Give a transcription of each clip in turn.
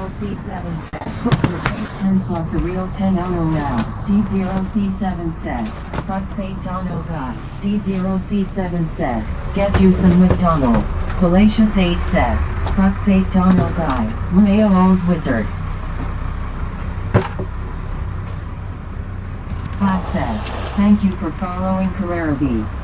D0C7 said. 10 plus a real 10 LOL. D0C7 said. Fuck fake Dono guy. D0C7 said. Get you some McDonald's. Fallacious 8 said. Fuck fake Dono guy. Mayo old wizard. Class said. Thank you for following Carrera Beats.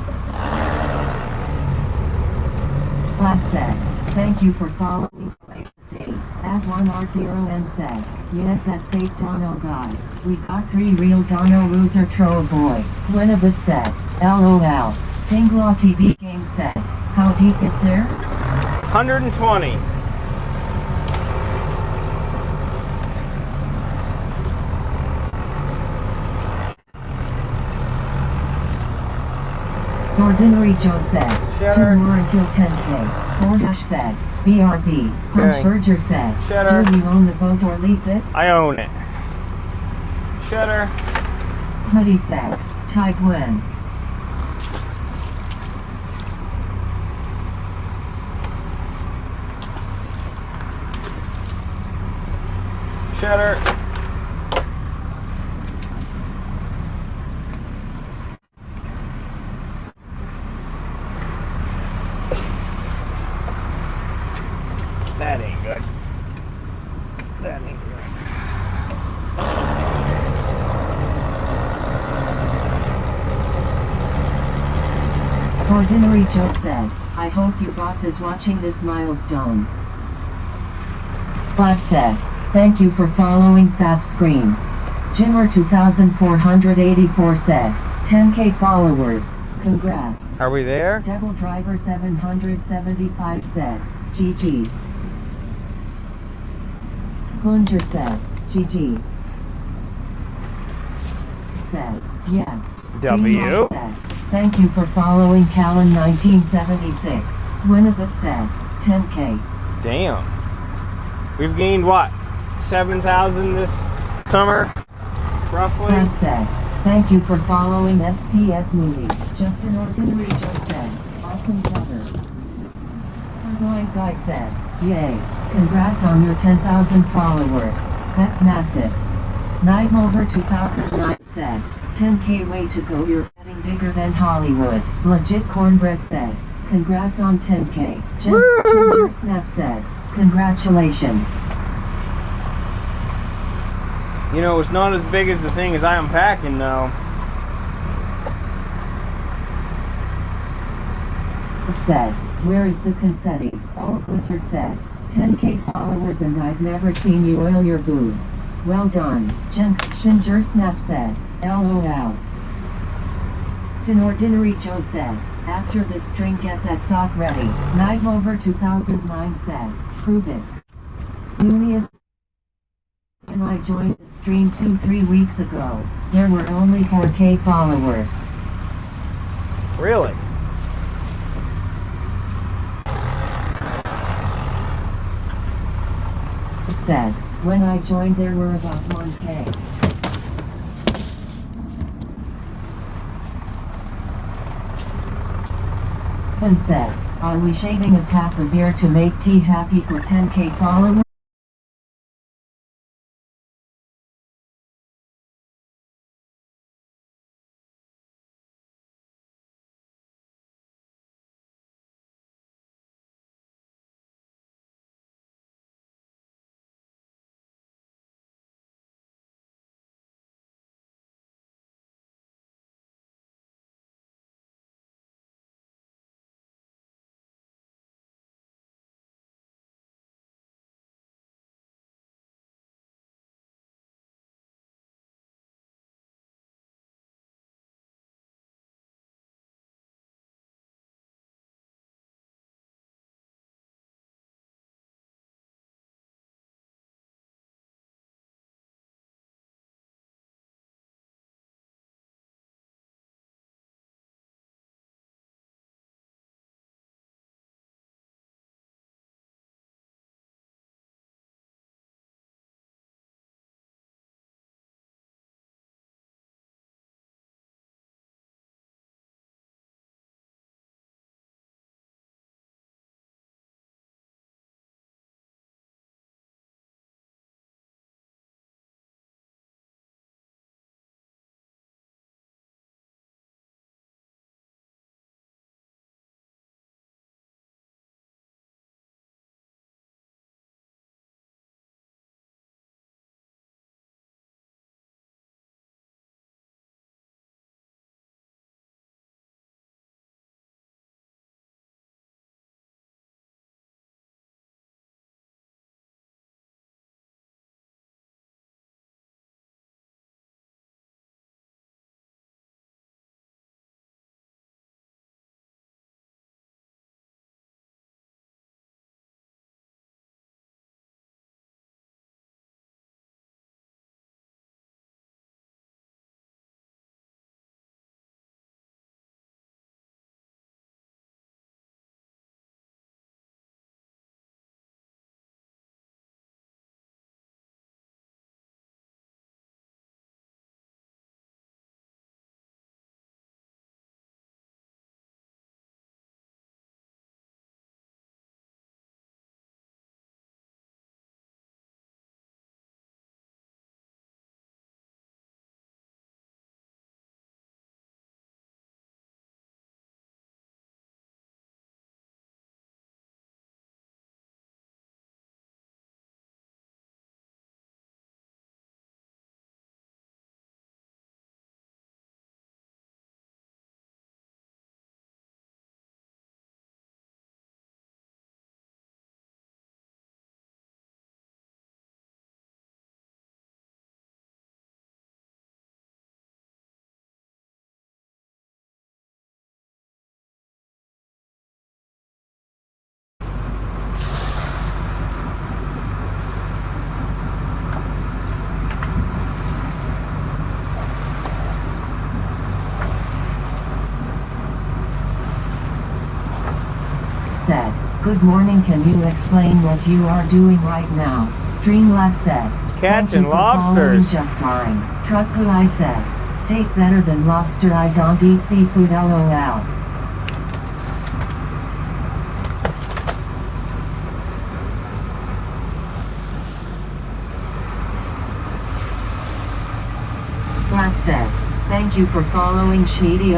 Class said. Thank you for following Fallacious 8. Add 1R0 and said. Yet that fake Dono guy. We got 3 real Dono loser troll boy. Gwynevit said. LOL. Stinglaw TV game said. How deep is there? 120. Ordinary Joe said. Shutter. 2 more until 10k. Ordash said. BRB. Punch Berger said. Shutter. Do you own the boat or lease it? I own it. Shutter. Hoodie said. Ty Gwen. Shutter. That ain't good. That ain't good. Ordinary Joe said. I hope your boss is watching this milestone. Flav said. Thank you for following Fab Screen. Jimmer 2484 said. 10k followers. Congrats. Are we there? Devil Driver 775 said. GG. Plunger said. GG. Said. Yes. W. Steamrock said. Thank you for following Callan 1976. Gwynevit said. 10k. Damn. We've gained what? 7,000 this summer? Roughly? Fab said. Thank you for following FPS Movie. Justin Ordinary Joe said. Awesome cover. Blind Guy said. Yay. Congrats on your 10,000 followers. That's massive. Nightmover 2009 said. 10k way to go, you're getting bigger than Hollywood. Legit Cornbread said. Congrats on 10k. Ginger Snap said. Congratulations. You know, it's not as big as the thing as I am packing, though. It said. Where is the confetti? Old Wizard said. 10k followers and I've never seen you oil your boobs. Well done. Ginger Snap said. LOL. An Ordinary Joe said. After this string get that sock ready. Nightmover 2009 said. Prove it. Snooniest. When I joined the stream 2-3 weeks ago, there were only 4k followers. Really? It said. When I joined there were about 1k. And said, are we shaving a pack of beer to make T happy for 10k followers? good morning, can you explain what you are doing right now? Streamlabs said, thank you Catching for following lobsters. just fine. Truck guy said, steak better than lobster, I don't eat seafood, lol. Black said, thank you for following Schneedy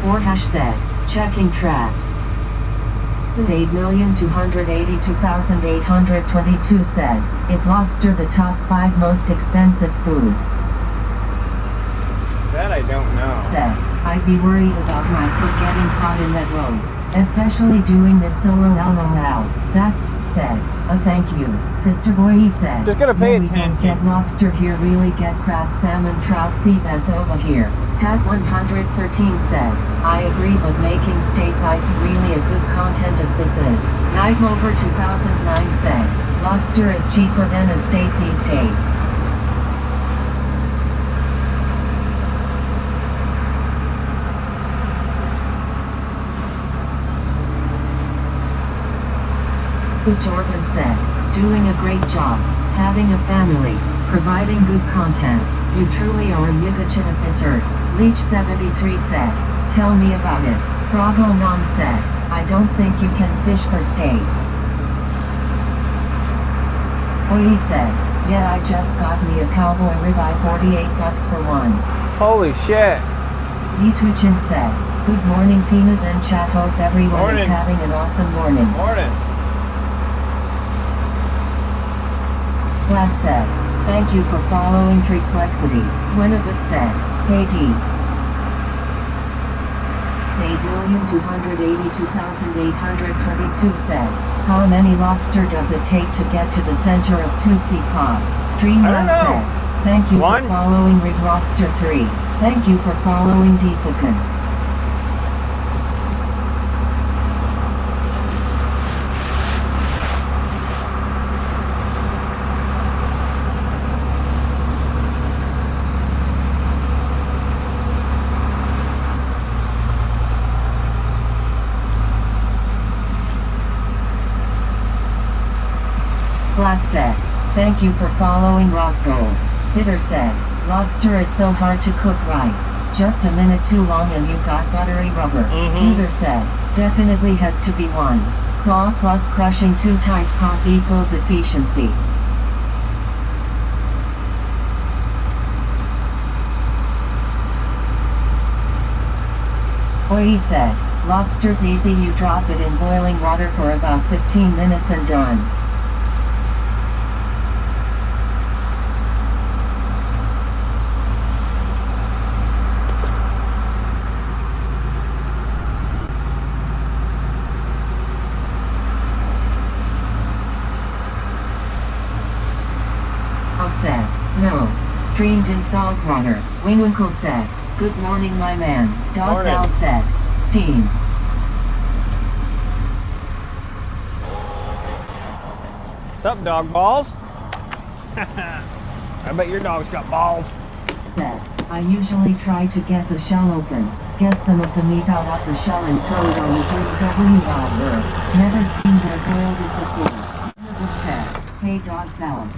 4 said, checking traps. 8,282,822 said, is lobster the top 5 most expensive foods? That I don't know. Said, I'd be worried about my foot getting caught in that road, especially doing this solo, lol. Zas said, thank you. Mr. Boy said, Just gotta pay "Yeah, we don't attention." get lobster here, really get crab, salmon, trout, sea bass over here. Pat 113 said, I agree, but making steak ice really a good content as this is. Night over 2009 said, lobster is cheaper than a steak these days. Jordan said, doing a great job, having a family, providing good content. You truly are a yigachin of this earth. Leech 73 said, tell me about it. Frogo Mom said, I don't think you can fish for steak. Oye said, yeah, I just got me a cowboy ribeye, $48 for one. Holy shit. Nituchin said, good morning Peanut and chat, hope everyone is Morning. having an awesome morning. Morning. Glass said, thank you for following Triclexity. Quinnovit said, hey D. 8,282,822 said, how many lobster does it take to get to the center of Tootsie Pop? Streamlabs I don't know. said, thank you One. for following Rig Lobster 3. Thank you for following Deepakan. Black said, thank you for following Roscoe. Spitter said, lobster is so hard to cook right. Just a minute too long and you got buttery rubber. Stever said, definitely has to be 1. Claw plus crushing 2 times pop equals efficiency. Oye said, lobster's easy, you drop it in boiling water for about 15 minutes and done. Said, no, streamed in salt water. Winkle said, good morning my man. Dog Morning. Val said, steamed. What's up, dog balls? I bet your dog's got balls. Said, I usually try to get the shell open, get some of the meat out of the shell and throw it on the big W bobber. Never steamed or boiled is a fool. Winkle said, hey dog fellas.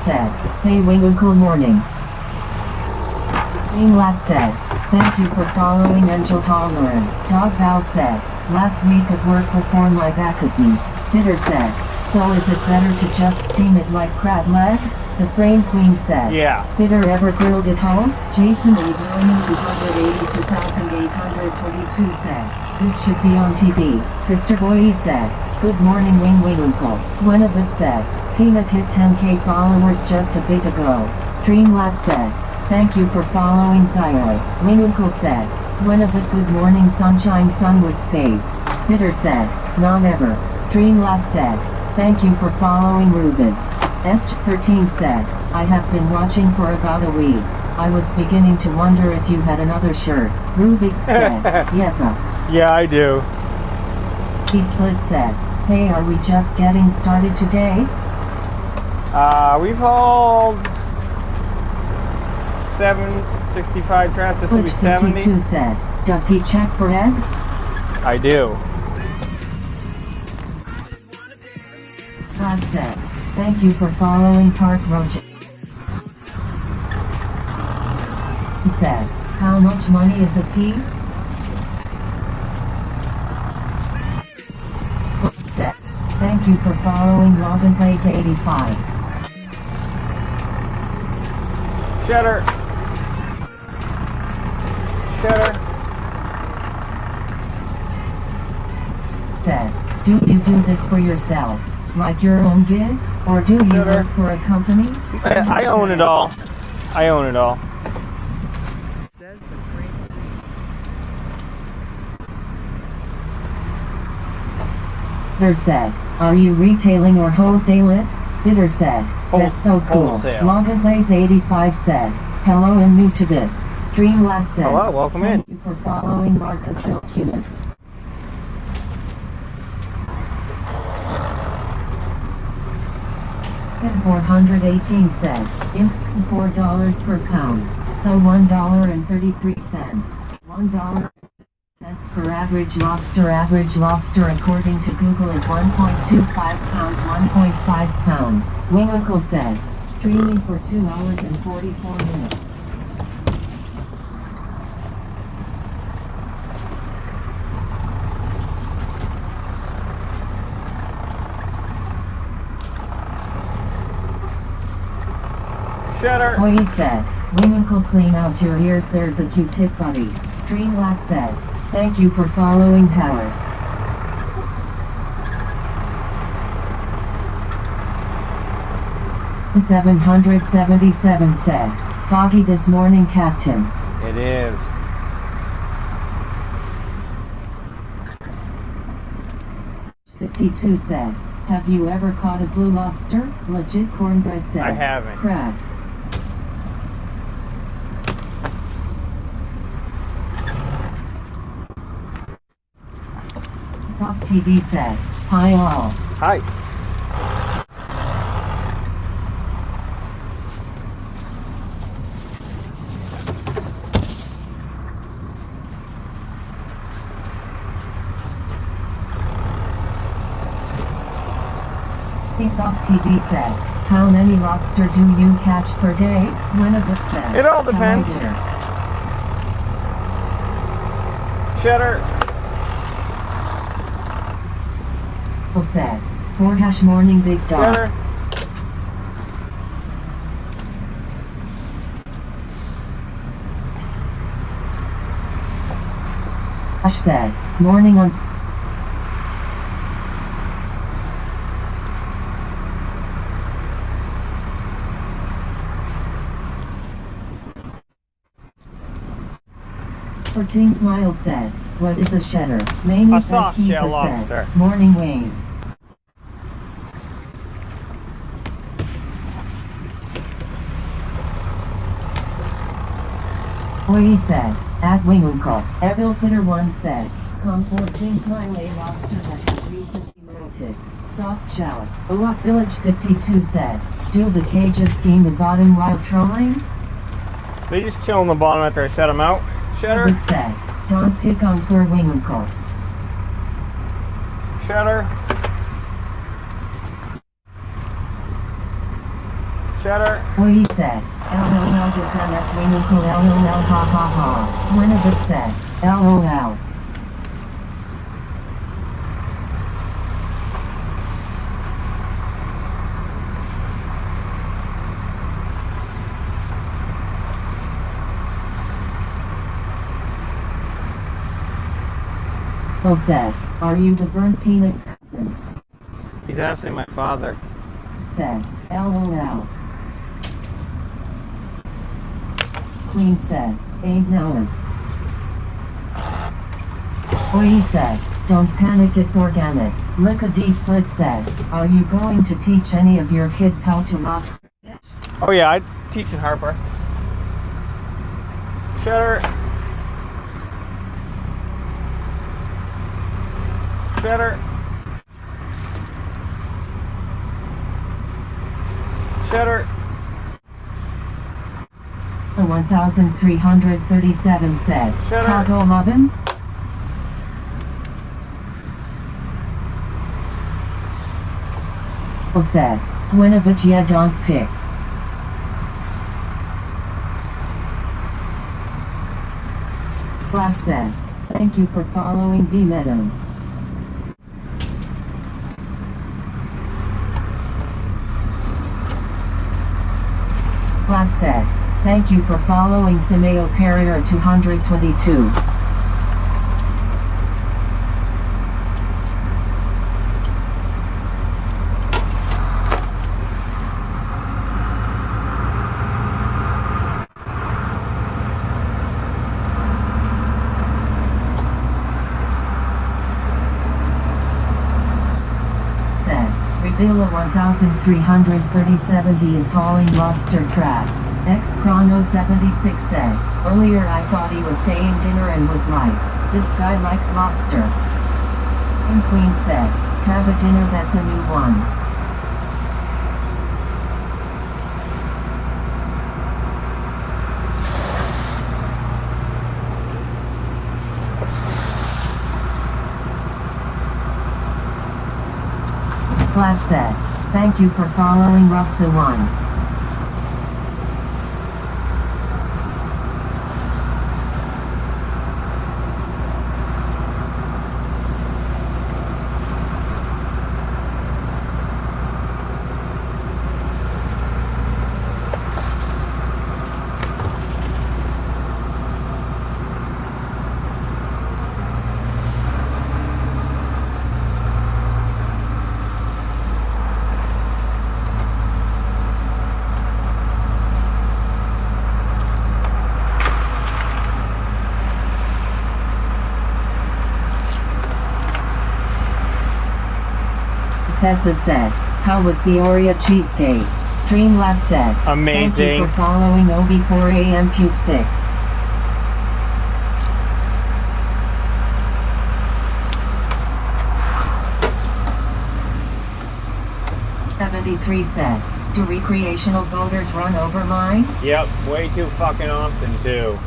Said, hey Winkle morning. Greenlat said, thank you for following Angel Holleran. Dog Val said, last week at work before my back at me. Spitter said, so is it better to just steam it like crab legs? The Frame Queen said, Yeah. Spitter ever grilled at home? Jason 8,282,822 said, this should be on TV. Mr. Boy said, good morning Winkle. Gwenabit said, Peanut hit 10k followers just a bit ago. Streamlabs said, thank you for following Zyoid. Winkle said, Gwenabit good morning sunshine sun with face. Spitter said, not ever. Streamlabs said, thank you for following Ruben. Est13 said, I have been watching for about a week. I was beginning to wonder if you had another shirt. Rubik said, Yepa. Yeah, I do. He Split said, hey, are we just getting started today? We've hauled 765 traps. This will be Glitch 70. 52 said, does he check for eggs? I do. Rod said, thank you for following Park Roger. He said, how much money is a piece? Said, thank you for following Logan Plays 85. Shutter. Shutter. Said, do you do this for yourself, like your own gig, or do you work for a company? I own it all. I own it all. Says the crane. Spitter said, are you retailing or wholesale it? Spitter said, that's so cool. Wholesale. Logan Plays 85 said, hello and new to this. Streamlabs said, Hello, welcome in. thank you for following Marcus Silkiness. And 418 said, imps $4 per pound, so $1.33. $1 per average lobster. Average lobster according to Google is 1.25 pounds. 1.5 pounds. Wing Uncle said, streaming for 2 hours and 44 minutes. Shutter. Oh, he said, Wing Uncle clean out your ears, there's a Q-tip buddy. Streamlabs said, thank you for following Powers. And 777 said, foggy this morning, Captain. It is. $52 said, have you ever caught a blue lobster? Legit cornbread said, I haven't. crab. Soft TV said, hi all. Hi. Soft TV said, how many lobster do you catch per day? Gwyneth said, It all depends. "Hello, dear." Shutter. Said, 4 morning big dog. Shutter. Said, morning on. Teen Smile said, what is a shedder? A soft shell lobster. Said, morning Wayne. He said, at Wing Uncle. Evil Pitter 1 said, come 14 Smile a lobster that was recently molted. Soft shell. Oak Village 52 said, do the cages scheme the bottom while trolling? They just chill on the bottom after I set them out. Shutter. It said, don't pick on poor Wing Uncle. Shutter. Shutter. He said, LOL this at Wing Uncle LOL ha ha ha. Gwyneth said, LOL. Said, are you the burnt peanuts cousin? He's actually my father. Said, LOL. Queen said, ain't knowin'. He said, don't panic, it's organic. Lick a D-Split said, are you going to teach any of your kids how to lobster fish? Oh yeah, I teach in Harper. Shutter. Shutter. Cheddar. 1337 said, Cheddar. Cargo 11? Said, Guinevere yeah don't pick. Flash said, thank you for following V Meadow. Flash said, thank you for following Simeo Perrier 222. Villa 1337 he is hauling lobster traps. Chrono 76 said, earlier I thought he was saying dinner and was like, this guy likes lobster. And Queen said, have a dinner that's a new one. Flash said, thank you for following Roxa1. Tessa said, how was the Oreo cheesecake? Streamlabs said, amazing. Thank you for following OB4AM Cube 6. '73 said, do recreational boaters run over lines? Yep, way too fucking often too.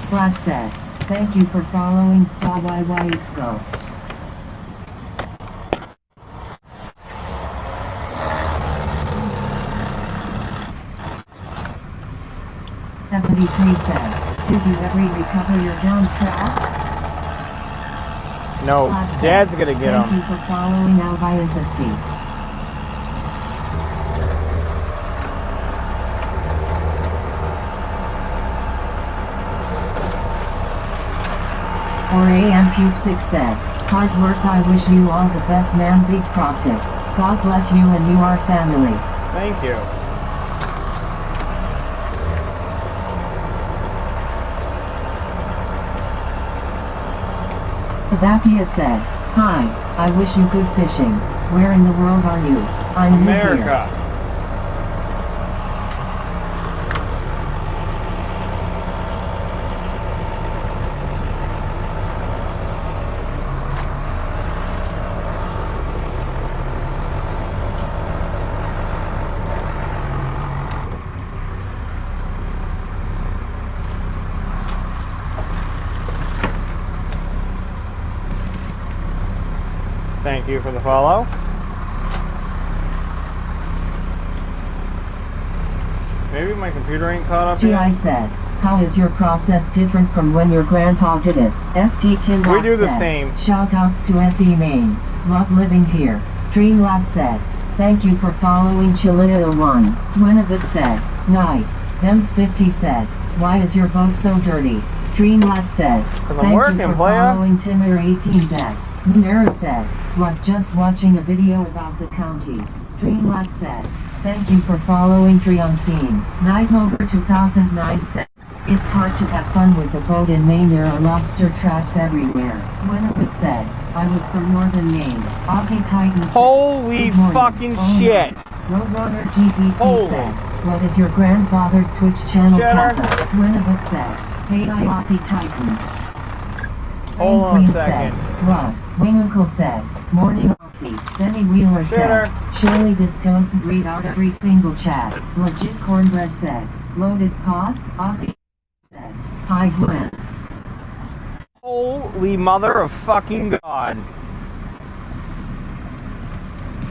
Flash said, thank you for following Star YYXGO. '73 said, did you ever recover your down track? No, Flash said, Dad's gonna get thank him. you for following Alvianthusby. Or AM Cube 6 said, hard work I wish you all the best man big profit. God bless you and you are family. Thank you. Bathia said, hi, I wish you good fishing. Where in the world are you? I'm new here. America. Thank you for the follow. Maybe my computer ain't caught up GI yet. said, how is your process different from when your grandpa did it? SD Tim We do the said, same. shout outs to SE Maine. Love living here. Streamlabs said, thank you for following Chilea1. Gwynevit said, nice. Ems50 said, why is your boat so dirty? Streamlabs said, I'm thank working, you for playa. following Timur18bet. Nera said, was just watching a video about the county. Streamlabs said, thank you for following Triumphine. Nightmover 2009 said, it's hard to have fun with a boat in Maine, there are lobster traps everywhere. Gwynevit said, I was from northern Maine. Aussie Titan said, Holy good morning. fucking Oh, shit. Roadrunner GDC Holy. said, what is your grandfather's Twitch channel? Cheddar. Kappa? Gwynevit said, hey I Aussie Titan. Hold on a Queen second. said, Rod. Wing Uncle said, morning Aussie. Benny Wheeler said, surely this doesn't read out every single chat. Legit Cornbread said, loaded pot. Aussie said, hi Gwen. Holy mother of fucking God.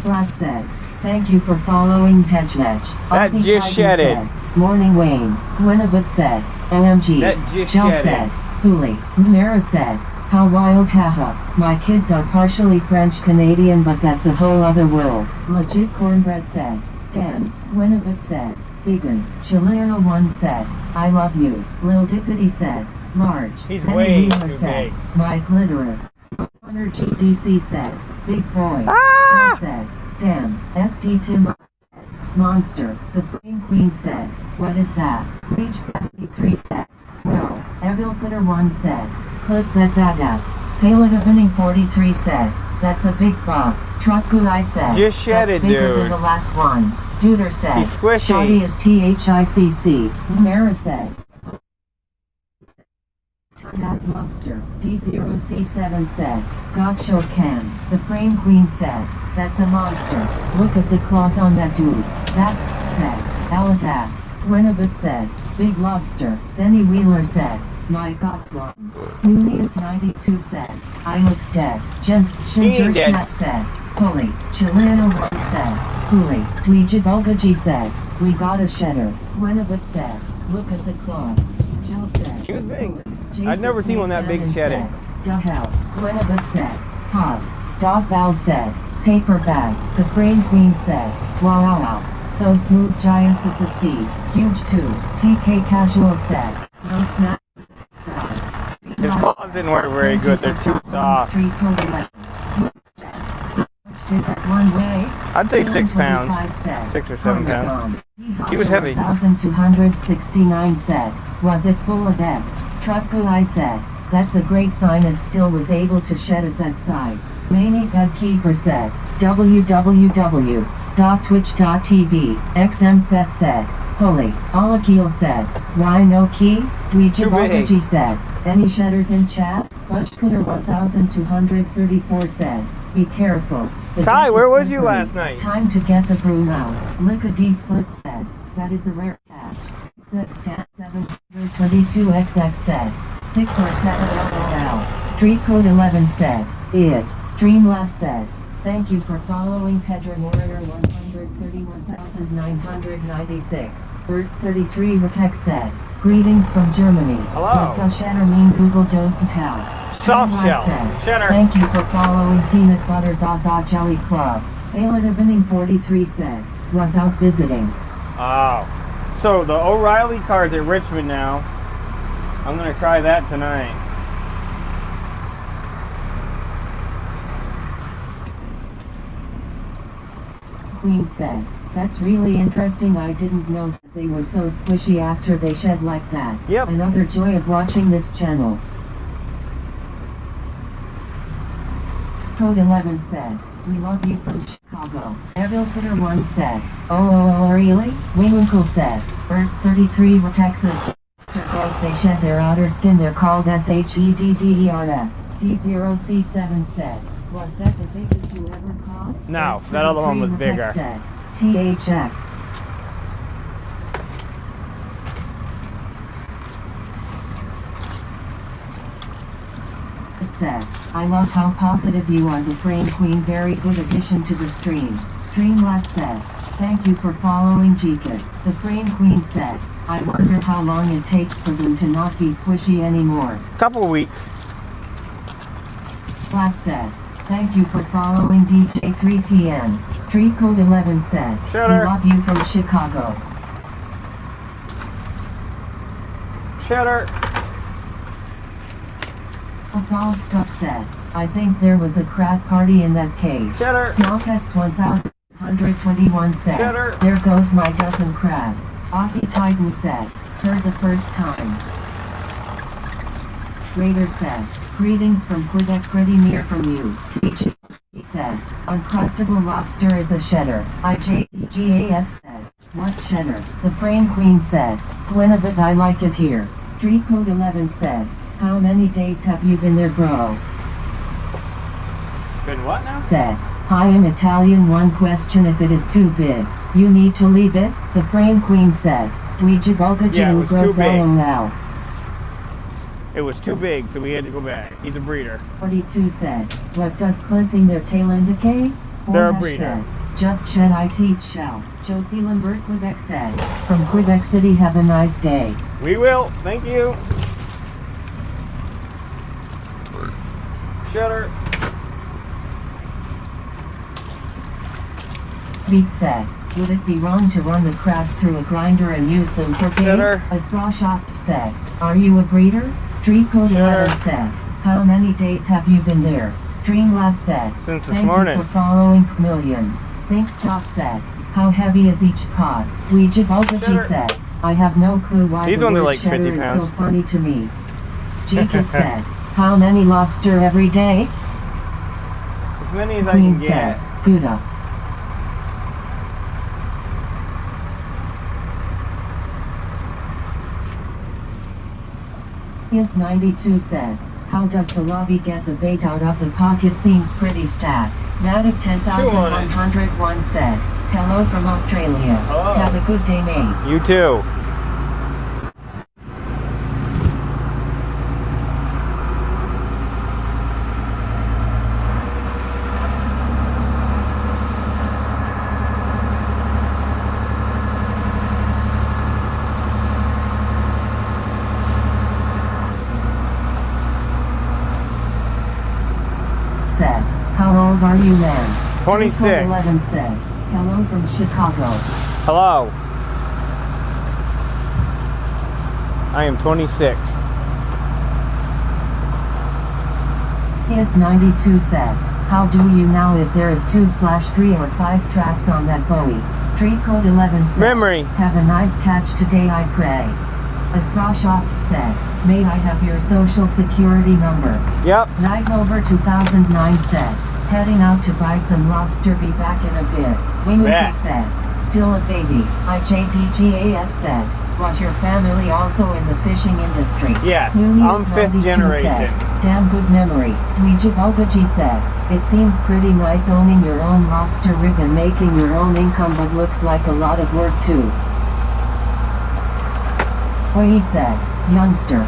Flash said, thank you for following Pedgmatch. That Aussie just Titan shedded. said, morning Wayne. Gwenabit said, OMG. That just Jill shedded. said, Hooli. Mara said, how wild haha. My kids are partially French Canadian but that's a whole other world. Legit Cornbread said, damn. Gwenabit said, vegan. Chileo 1 said, I love you. Lil Dippity said, large. He's Benny way Wheeler too said, big. Mike Glitterous. Hunter GDC said, big boy. Ah! Jill said, damn. SD Tim monster. The Flame Queen said, what is that? Page 73 said, well, Evil Glitter 1 said, clip that badass. Payload Evening 43 said, that's a big bug. Truck Guy said, Just shed that's it, bigger than dude. the last one. Studer said, He's squishy. Shoddy is THICC. Mara said, that's Lobster. D0C7 said, Gotcha can. The Frame Queen said, that's a monster. Look at the claws on that dude. Zas said, Alatas. Gwenabit said, Big Lobster. Benny Wheeler said, my Gotslum. Smoonius 92 said, I looks dead. Jems Shinger dead. Snap said, Holy. Chileno 1 said, Hooli. Dweejibulgaji said, we got a shedder. Gwenabit said, look at the claws. Jill said, He was big. Jake I've never seen one that big Snake shedding. said, the hell. Gwenabit said, Hobbs. Dog Val said, paper bag. The Frame Queen said, wow wow wow. So smooth giants of the sea. Huge too. TK Casual said, no snap. His claws didn't work very good. They're too soft. Street code 11. Did that one way. I'd say 6 pounds. 25 said, 6 or 7 pounds. pounds. He was heavy. 1,269 said, was it full of eggs? Truck Guy said, that's a great sign it still was able to shed at that size. Maniac Kiefer said, www.twitch.tv. XMFet said, holy. Alakil said, why no key? Dweejibulgaji said, any shedders in chat? Butchcutter 1234 said, be careful. The Ty, deep where is was you slippery. last night? Time to get the broom out. Licka D Split said, that is a rare catch. Stat 722XX said, 6 or 7 LOL. Street Code 11 said, id. Streamlabs said, thank you for following Pedro Warrior 131,996. Bert 33 Retex said, greetings from Germany. Hello. What does shatter mean? Google doesn't help. Soft Streamlabs shell. said, Cheddar. thank you for following Peanut Butter Zaza Jelly Club. Taylor Evening 43 said, was out visiting. Oh. So the O'Reilly car's at Richmond now. I'm going to try that tonight. Queen said, that's really interesting. I didn't know that they were so squishy after they shed like that. Yep. Another joy of watching this channel. Code 11 said, we love you from Chicago. Evil Fitter 1 said, oh really? Winkle said, Bert 33 were Texas. Because they shed their outer skin they're called SHEDDERS. D0C7 said, was that the biggest you ever caught? No, that other one was bigger. Said, THX. It said, I love how positive you are, the Frame Queen. Very good addition to the stream. Streamlabs said, thank you for following GKID. The Frame Queen said, I wonder how long it takes for them to not be squishy anymore. Couple weeks. Flash said, thank you for following DJ 3PM. Street Code 11 said, Cheddar. we love you from Chicago. Cheddar. Asal Scuff said, I think there was a crab party in that cage. Cheddar. Snowcast 1121 said, Cheddar. there goes my dozen crabs. Aussie Titan said, heard the first time. Raider said, greetings from Quebec, pretty near from you. TG. He said, uncrustable lobster is a shedder. IJGAF said, what's shedder? The Frame Queen said, Gwenabit I like it here. Street Code 11 said, how many days have you been there, bro? Been what now? Said, hi in Italian, one question, if it is too big, you need to leave it, the frame queen said. Yeah, it was too big. LOL. It was too big, so we had to go back. He's a breeder. 42 said, what does clipping their tail indicate? They're a Fornash breeder. said, just shed IT's shell. Josie Lambert, Quebec said, from Quebec City, have a nice day. We will. Thank you. Shutter. Beat said, would it be wrong to run the crabs through a grinder and use them for bait? Shutter. A straw shot said, are you a breeder? Street Code 11 said, how many days have you been there? Streamlab said, Since this thank morning. you for following millions. Think Stop said, how heavy is each pod? Dweejib Bulgaji Shutter. said, I have no clue why These the ones are word like 50 cheddar is pounds. so funny to me. G-Kid said, how many lobster every day? As many as I Queen can said, get. Gouda. Yes 92 said, how does the lobby get the bait out of the pocket? Seems pretty stacked. Matic 10,101 said, hello from Australia. Hello. Have a good day, mate. You too. Said, how old are you, man? 26. 11 said, hello from Chicago. Hello. I am 26. Yes 92 said, how do you know if there is 2/3 or 5 traps on that buoy? Street Code 11 said, Memory. have a nice catch today, I pray. A straw shot said, may I have your social security number? Yep. Night over 2009 said, heading out to buy some lobster, be back in a bit. Wimuka Bet. said, still a baby. IJDGAF said, was your family also in the fishing industry? Yes, Snoonius I'm fifth 92 generation. said, damn good memory. Dweejib Bulgaji said, it seems pretty nice owning your own lobster rig and making your own income, but looks like a lot of work too. He said, youngster,